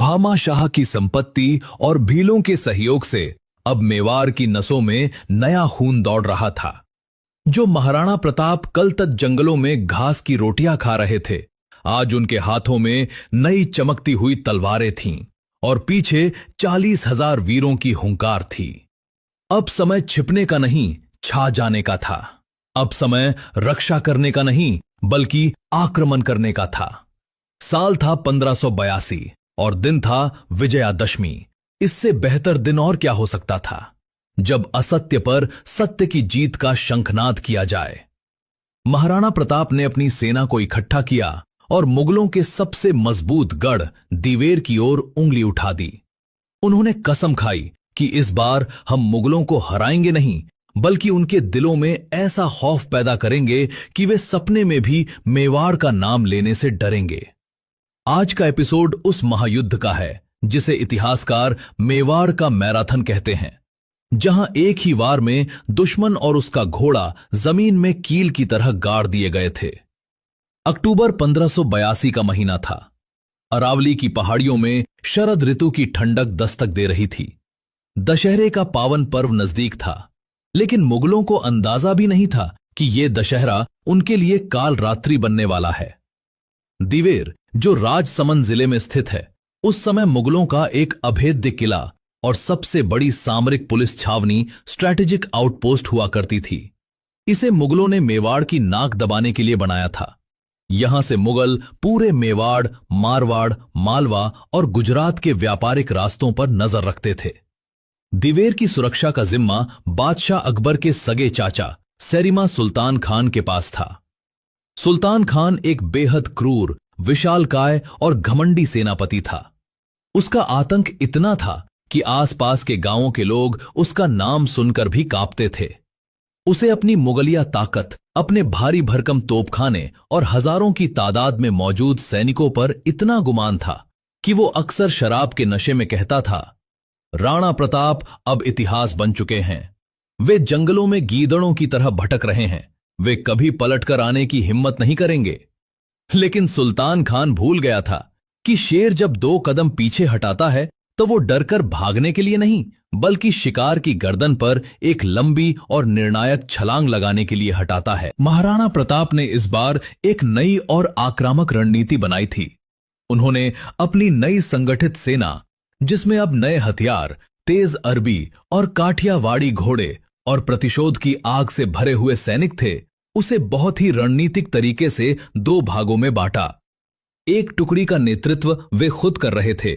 भामाशाह की संपत्ति और भीलों के सहयोग से अब मेवाड़ की नसों में नया खून दौड़ रहा था। जो महाराणा प्रताप कल तक जंगलों में घास की रोटियां खा रहे थे, आज उनके हाथों में नई चमकती हुई तलवारें थीं और पीछे 40,000 वीरों की हुंकार थी। अब समय छिपने का नहीं, छा जाने का था। अब समय रक्षा करने का नहीं, बल्कि आक्रमण करने का था। साल था 1582 और दिन था विजयादशमी। इससे बेहतर दिन और क्या हो सकता था, जब असत्य पर सत्य की जीत का शंखनाद किया जाए। महाराणा प्रताप ने अपनी सेना को इकट्ठा किया और मुगलों के सबसे मजबूत गढ़ दीवेर की ओर उंगली उठा दी। उन्होंने कसम खाई कि इस बार हम मुगलों को हराएंगे नहीं, बल्कि उनके दिलों में ऐसा खौफ पैदा करेंगे कि वे सपने में भी मेवाड़ का नाम लेने से डरेंगे। आज का एपिसोड उस महायुद्ध का है जिसे इतिहासकार मेवाड़ का मैराथन कहते हैं, जहां एक ही वार में दुश्मन और उसका घोड़ा जमीन में कील की तरह गाड़ दिए गए थे। अक्टूबर 1582 का महीना था। अरावली की पहाड़ियों में शरद ऋतु की ठंडक दस्तक दे रही थी। दशहरे का पावन पर्व नजदीक था, लेकिन मुगलों को अंदाजा भी नहीं था कि यह दशहरा उनके लिए काल रात्रि बनने वाला है। दीवेर, जो राजसमंद जिले में स्थित है, उस समय मुगलों का एक अभेद्य किला और सबसे बड़ी सामरिक पुलिस छावनी स्ट्रैटेजिक आउटपोस्ट हुआ करती थी। इसे मुगलों ने मेवाड़ की नाक दबाने के लिए बनाया था। यहां से मुगल पूरे मेवाड़, मारवाड़, मालवा और गुजरात के व्यापारिक रास्तों पर नजर रखते थे। दीवेर की सुरक्षा का जिम्मा बादशाह अकबर के सगे चाचा सेरिमा सुल्तान खान के पास था। सुल्तान खान एक बेहद क्रूर, विशालकाय और घमंडी सेनापति था। उसका आतंक इतना था कि आसपास के गांवों के लोग उसका नाम सुनकर भी कांपते थे। उसे अपनी मुगलिया ताकत, अपने भारी भरकम तोपखाने और हजारों की तादाद में मौजूद सैनिकों पर इतना गुमान था कि वो अक्सर शराब के नशे में कहता था, राणा प्रताप अब इतिहास बन चुके हैं। वे जंगलों में गीदड़ों की तरह भटक रहे हैं। वे कभी पलटकर आने की हिम्मत नहीं करेंगे। लेकिन सुल्तान खान भूल गया था कि शेर जब 2 कदम पीछे हटाता है तो वो डरकर भागने के लिए नहीं, बल्कि शिकार की गर्दन पर एक लंबी और निर्णायक छलांग लगाने के लिए हटाता है। महाराणा प्रताप ने इस बार एक नई और आक्रामक रणनीति बनाई थी। उन्होंने अपनी नई संगठित सेना, जिसमें अब नए हथियार, तेज अरबी और काठियावाड़ी घोड़े और प्रतिशोध की आग से भरे हुए सैनिक थे, उसे बहुत ही रणनीतिक तरीके से 2 भागों में बांटा। एक टुकड़ी का नेतृत्व वे खुद कर रहे थे